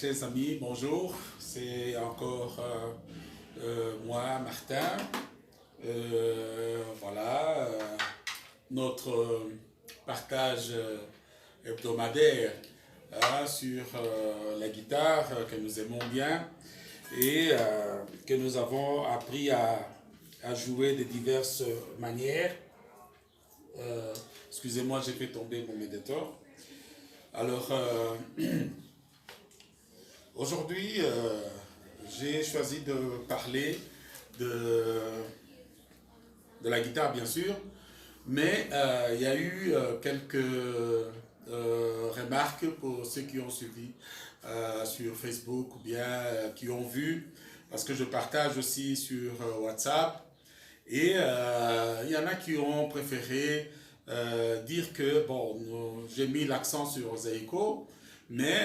Chers amis, bonjour. C'est encore moi, Martin. Voilà, notre partage hebdomadaire sur la guitare que nous aimons bien et que nous avons appris à jouer de diverses manières. Excusez-moi, j'ai fait tomber mon médiator. Alors, aujourd'hui, j'ai choisi de parler de la guitare, bien sûr, mais il y a eu quelques remarques pour ceux qui ont suivi sur Facebook ou bien qui ont vu, parce que je partage aussi sur WhatsApp, et il y en a qui ont préféré dire que, bon, j'ai mis l'accent sur Zaiko, mais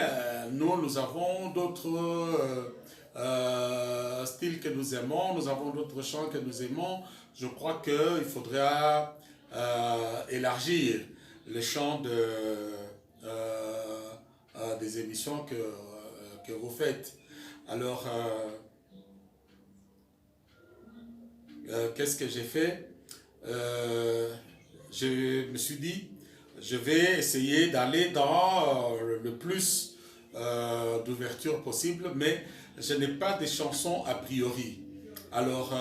nous avons d'autres styles que nous aimons, nous avons d'autres chants que nous aimons. Je crois qu'il faudra élargir les champs des émissions que vous faites. Alors, qu'est-ce que j'ai fait? Je me suis dit, je vais essayer d'aller dans le plus d'ouverture possible, mais je n'ai pas de chansons a priori. Alors,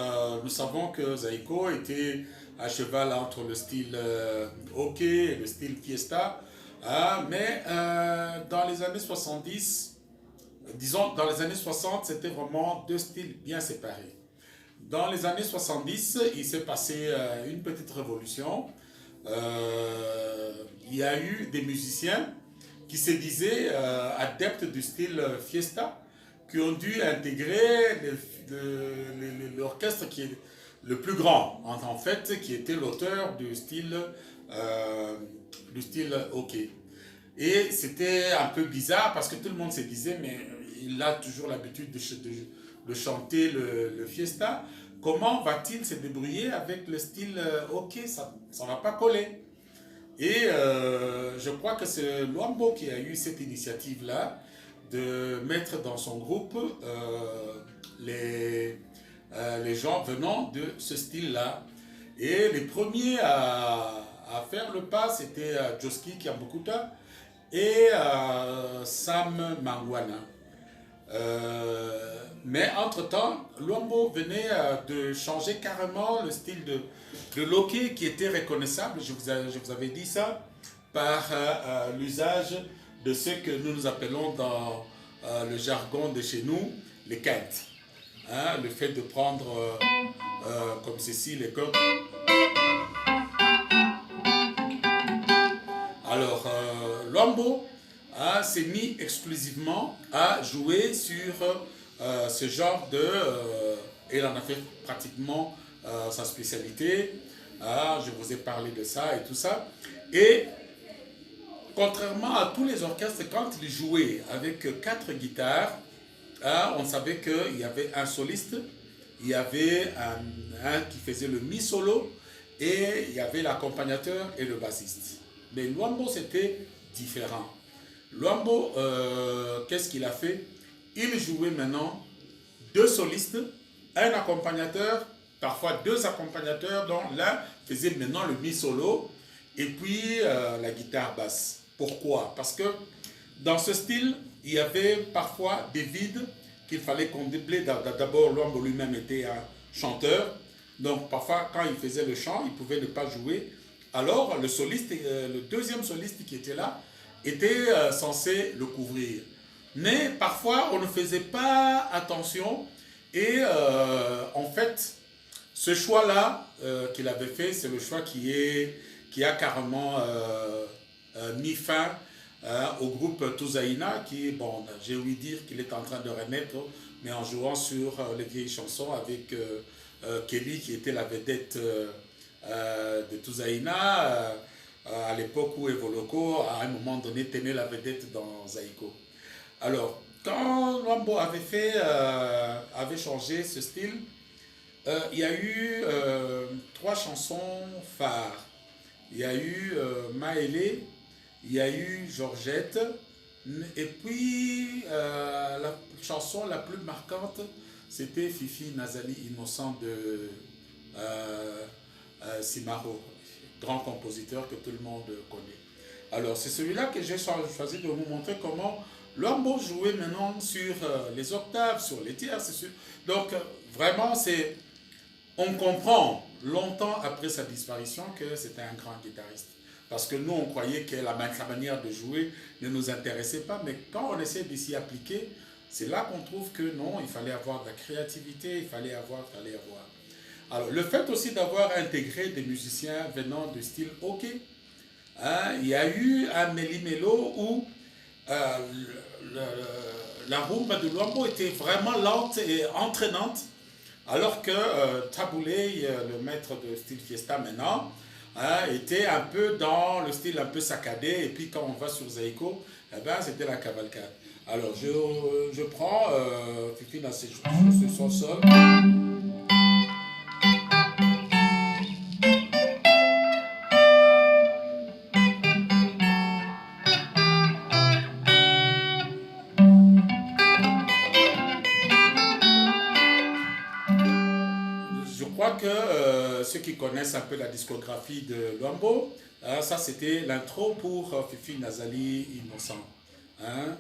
nous savons que Zaiko était à cheval entre le style OK et le style fiesta, mais dans les années 70, disons dans les années 60, c'était vraiment deux styles bien séparés. Dans les années 70, il s'est passé une petite révolution. Il y a eu des musiciens qui se disaient adeptes du style fiesta, qui ont dû intégrer l'orchestre qui est le plus grand, en fait, qui était l'auteur du style OK. Et c'était un peu bizarre parce que tout le monde se disait, mais il a toujours l'habitude de chanter le fiesta. Comment va-t-il se débrouiller avec le style OK? Ça ne va pas coller. Et je crois que c'est Luambo qui a eu cette initiative-là de mettre dans son groupe les gens venant de ce style-là. Et les premiers à faire le pas, c'était Joski Kiambukuta et Sam Mangwana. Mais entre-temps, Luambo venait de changer carrément le style de Loké qui était reconnaissable, je vous avais dit ça, par l'usage de ce que nous appelons dans le jargon de chez nous, les quintes. Hein, le fait de prendre comme ceci les cordes. Alors, Luambo s'est mis exclusivement à jouer sur ce genre de... il en a fait pratiquement sa spécialité. Je vous ai parlé de ça et tout ça. Et contrairement à tous les orchestres, quand il jouait avec 4 guitares, on savait qu'il y avait un soliste, il y avait un qui faisait le mi-solo et il y avait l'accompagnateur et le bassiste. Mais Luambo, c'était différent. Luambo, qu'est-ce qu'il a fait? Il jouait maintenant 2 solistes, un accompagnateur, parfois 2 accompagnateurs, dont l'un faisait maintenant le mi-solo et puis la guitare basse. Pourquoi? Parce que dans ce style, il y avait parfois des vides qu'il fallait combler. D'abord, Luambo lui-même était un chanteur, donc parfois quand il faisait le chant, il pouvait ne pas jouer. Alors le soliste, le deuxième soliste qui était là, était censé le couvrir. Mais parfois, on ne faisait pas attention et en fait, ce choix-là qu'il avait fait, c'est le choix qui a carrément mis fin au groupe Tuzaina, qui, bon, j'ai ouï dire qu'il est en train de renaître, mais en jouant sur les vieilles chansons avec Kelly, qui était la vedette de Tuzaina, à l'époque où Evoloko, à un moment donné, tenait la vedette dans Zaiko. Alors, quand Luambo avait changé ce style, il y a eu 3 chansons phares. Il y a eu Maëlé, il y a eu Georgette Et puis, la chanson la plus marquante, c'était Fifi Nazali Innocent de Simaro, grand compositeur que tout le monde connaît. Alors, c'est celui-là que j'ai choisi de vous montrer comment Luambo jouait maintenant sur les octaves, sur les tierces. Donc, vraiment, on comprend longtemps après sa disparition que c'était un grand guitariste. Parce que nous, on croyait que sa manière de jouer ne nous intéressait pas, mais quand on essaie de s'y appliquer, c'est là qu'on trouve que non, il fallait avoir de la créativité, il fallait avoir. Alors, le fait aussi d'avoir intégré des musiciens venant du style OK, hein, il y a eu un Méli-Mélo où euh, la rumba de Luambo était vraiment lente et entraînante, alors que Taboulé, le maître de style fiesta maintenant, hein, était un peu dans le style un peu saccadé, et puis quand on va sur Zaïko, eh ben, c'était la cavalcade. Alors je prends Fifi dans son sol. Je crois que ceux qui connaissent un peu la discographie de Luambo, ça c'était l'intro pour Fifi Nazali Innocent. Hein?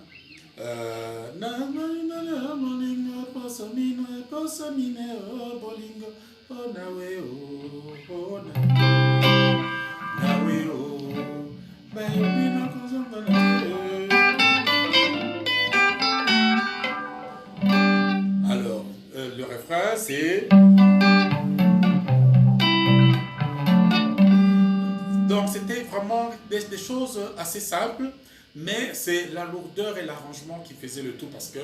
Alors, le refrain c'est... Donc c'était vraiment des choses assez simples, mais c'est la lourdeur et l'arrangement qui faisaient le tout parce que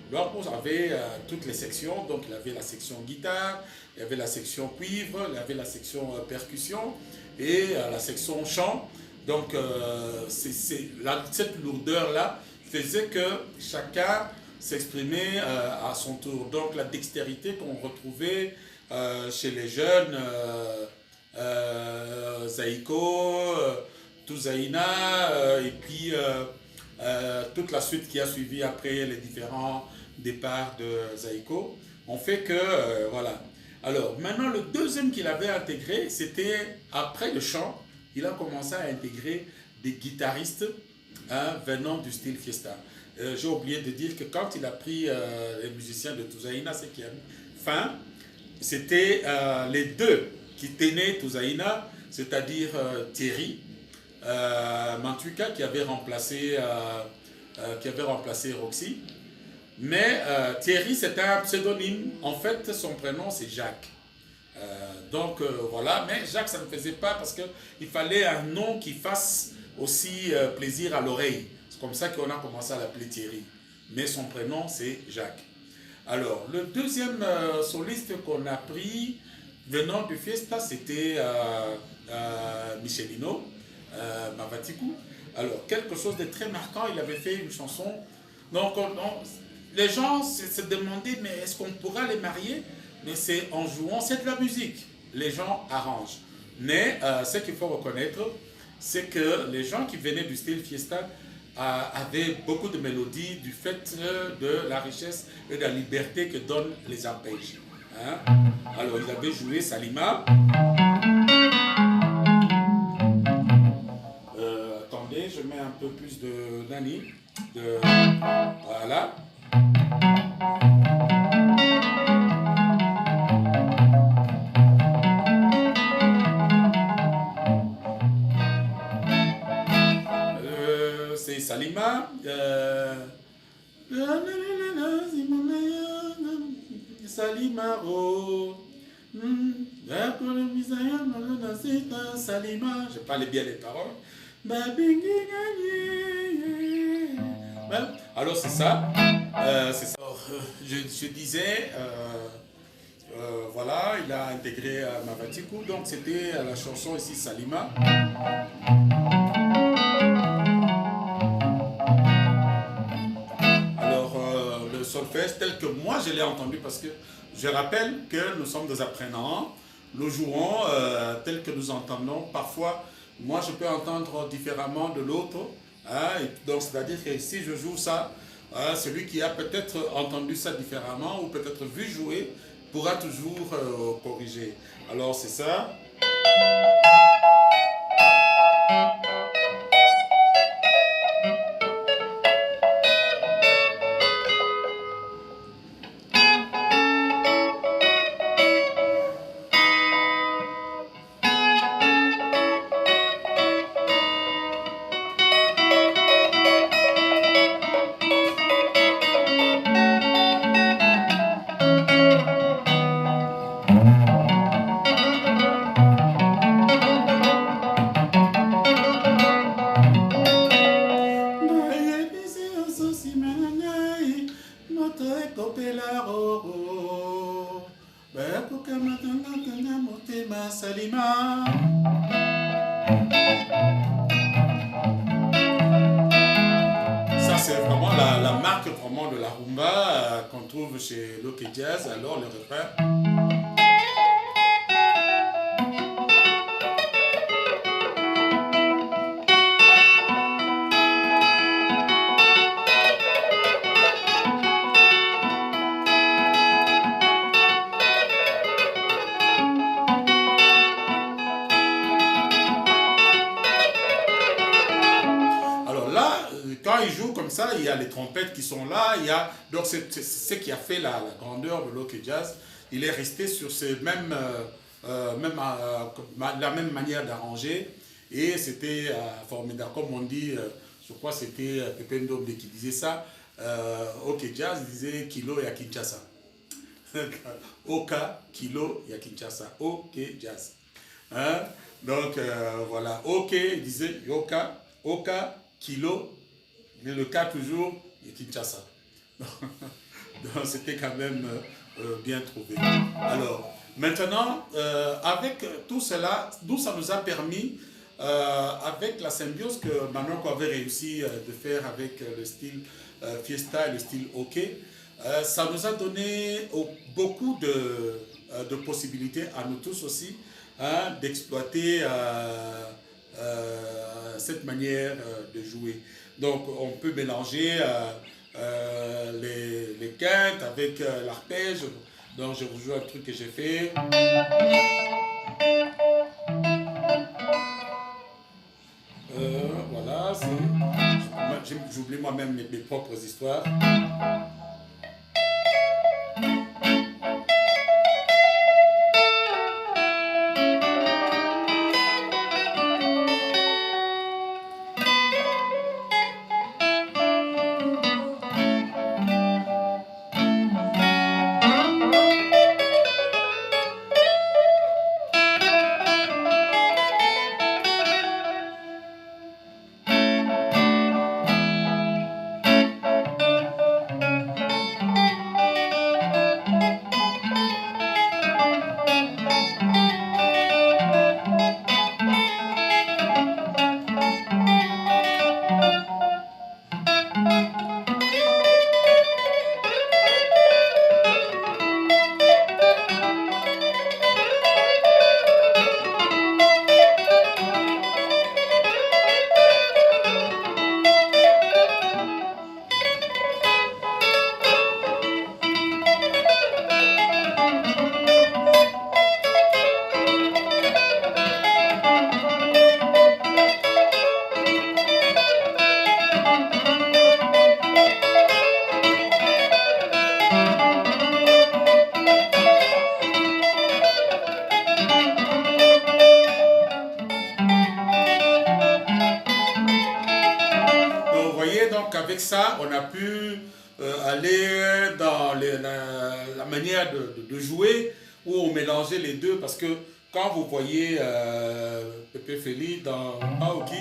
Luambo avait toutes les sections, donc il avait la section guitare, il y avait la section cuivre, il y avait la section percussion et la section chant. Donc cette lourdeur-là faisait que chacun s'exprimait à son tour. Donc la dextérité qu'on retrouvait chez les jeunes... Zaïko, Touzaïna, et puis toute la suite qui a suivi après les différents départs de Zaïko, ont fait que, voilà. Alors, maintenant, le deuxième qu'il avait intégré, c'était après le chant, il a commencé à intégrer des guitaristes hein, venant du style fiesta. J'ai oublié de dire que quand il a pris les musiciens de Touzaïna, c'est qui a mis fin, c'était les deux qui tenaient Touzaïna, c'est-à-dire Thierry Mantuka qui avait remplacé Roxy. Mais Thierry, c'était un pseudonyme. En fait, son prénom, c'est Jacques. Donc voilà, mais Jacques, ça ne faisait pas parce qu'il fallait un nom qui fasse aussi plaisir à l'oreille. C'est comme ça qu'on a commencé à l'appeler Thierry. Mais son prénom, c'est Jacques. Alors, le deuxième soliste qu'on a pris, venant du Fiesta, c'était Michelino, Mavatikou. Alors, quelque chose de très marquant, il avait fait une chanson. Donc, les gens se demandaient, mais est-ce qu'on pourra les marier? Mais c'est en jouant, c'est de la musique. Les gens arrangent. Mais ce qu'il faut reconnaître, c'est que les gens qui venaient du style Fiesta avaient beaucoup de mélodies du fait de la richesse et de la liberté que donnent les arpèges. Hein? Alors, il avait joué Salima. Attendez, je mets un peu plus de Nani. Voilà. C'est Salima. Salima, oh. Salima. Je parlais bien les paroles. Alors c'est ça. C'est ça. Alors, je disais, voilà, il a intégré Mavatikou, donc c'était la chanson ici Salima. Alors le solfège tel que moi je l'ai entendu, parce que je rappelle que nous sommes des apprenants, nous jouons tel que nous entendons. Parfois, moi je peux entendre différemment de l'autre, Hein, et donc, c'est-à-dire que si je joue ça, hein, celui qui a peut-être entendu ça différemment ou peut-être vu jouer pourra toujours corriger. Alors, c'est ça. Ça, c'est vraiment la marque vraiment de la rumba qu'on trouve chez Loke Jazz. Alors, le refrain. Alors là, quand il joue comme ça, il y a les trompettes qui sont là. Il y a, donc c'est ce qui a fait la grandeur de Loke Jazz. Il est resté sur ces mêmes, la même manière d'arranger. Et c'était formidable. Comme on dit, je crois que c'était Pepe Ndombe qui disait ça. Ok Jazz disait Kilo et à Kinshasa. Oka, Kilo et à Kinshasa. Ok Jazz. Hein? Donc voilà. Ok, il disait Yoka, Oka, Kilo, le cas toujours, et Kinshasa. Donc c'était quand même bien trouvé. Alors, maintenant, avec tout cela, d'où ça nous a permis, avec la symbiose que Manoko avait réussi de faire avec le style Fiesta et le style OK, ça nous a donné beaucoup de possibilités à nous tous aussi, hein, d'exploiter cette manière de jouer. Donc on peut mélanger les quintes avec l'arpège. Donc je vous joue un truc que j'ai fait. Voilà, j'oublie moi-même mes propres histoires. Donc avec ça, on a pu aller dans la manière de jouer où on mélangeait les deux parce que quand vous voyez Pepe Feli dans Aoki,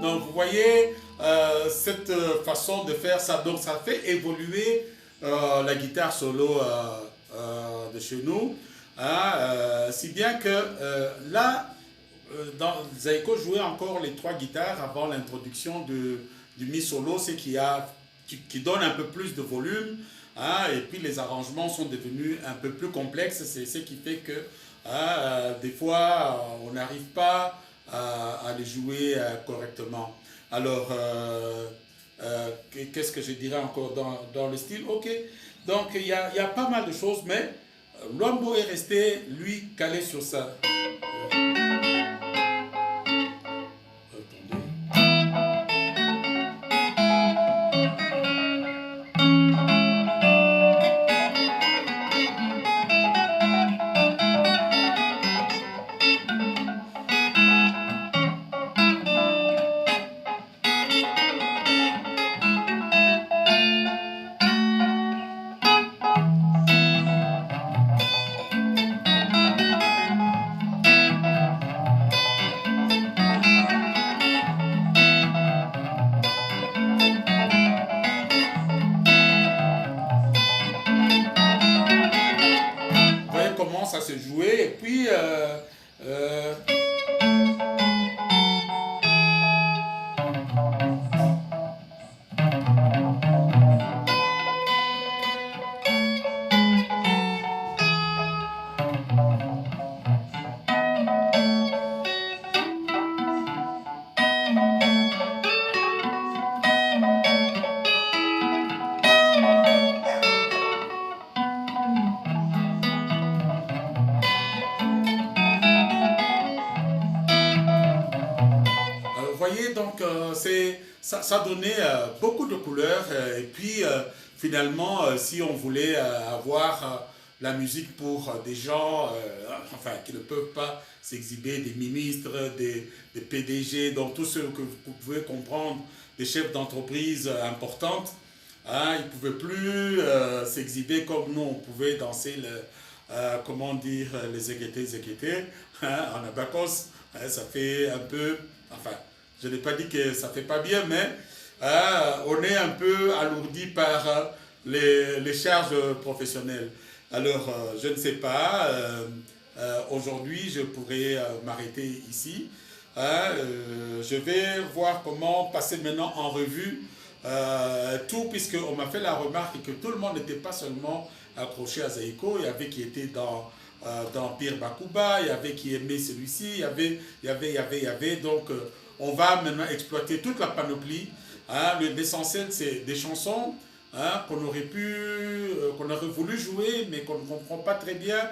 donc vous voyez cette façon de faire ça, donc ça fait évoluer la guitare solo de chez nous. Hein, si bien que là, Zaiko jouait encore les trois guitares avant l'introduction du mi solo, ce qui donne un peu plus de volume. Hein, et puis les arrangements sont devenus un peu plus complexes. C'est ce qui fait que des fois, on n'arrive pas à les jouer correctement. Alors, qu'est-ce que je dirais encore dans le style? Ok, donc il y a pas mal de choses, mais Luambo est resté, lui, calé sur ça. Commence à se jouer et puis voyez, donc ça donnait beaucoup de couleurs. Et puis finalement, si on voulait avoir la musique pour des gens enfin, qui ne peuvent pas s'exhiber, des ministres, des PDG, donc tous ceux que vous pouvez comprendre, des chefs d'entreprise importantes, hein, ils ne pouvaient plus s'exhiber comme nous, on pouvait danser comment dire, les zéguétés, hein, en abacos. Hein, ça fait un peu, enfin, je n'ai pas dit que ça ne fait pas bien, mais on est un peu alourdi par les charges professionnelles. Alors, je ne sais pas, aujourd'hui, je pourrais m'arrêter ici. Je vais voir comment passer maintenant en revue tout, puisqu'on m'a fait la remarque que tout le monde n'était pas seulement accroché à Zaiko, il y avait qui était dans Pierre Bakuba, il y avait qui aimait celui-ci, il y avait, donc on va maintenant exploiter toute la panoplie. Hein, l'essentiel, c'est des chansons hein, qu'on aurait qu'on aurait voulu jouer, mais qu'on ne comprend pas très bien.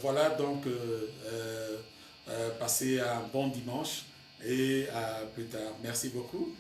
Voilà, donc passez un bon dimanche et à plus tard. Merci beaucoup.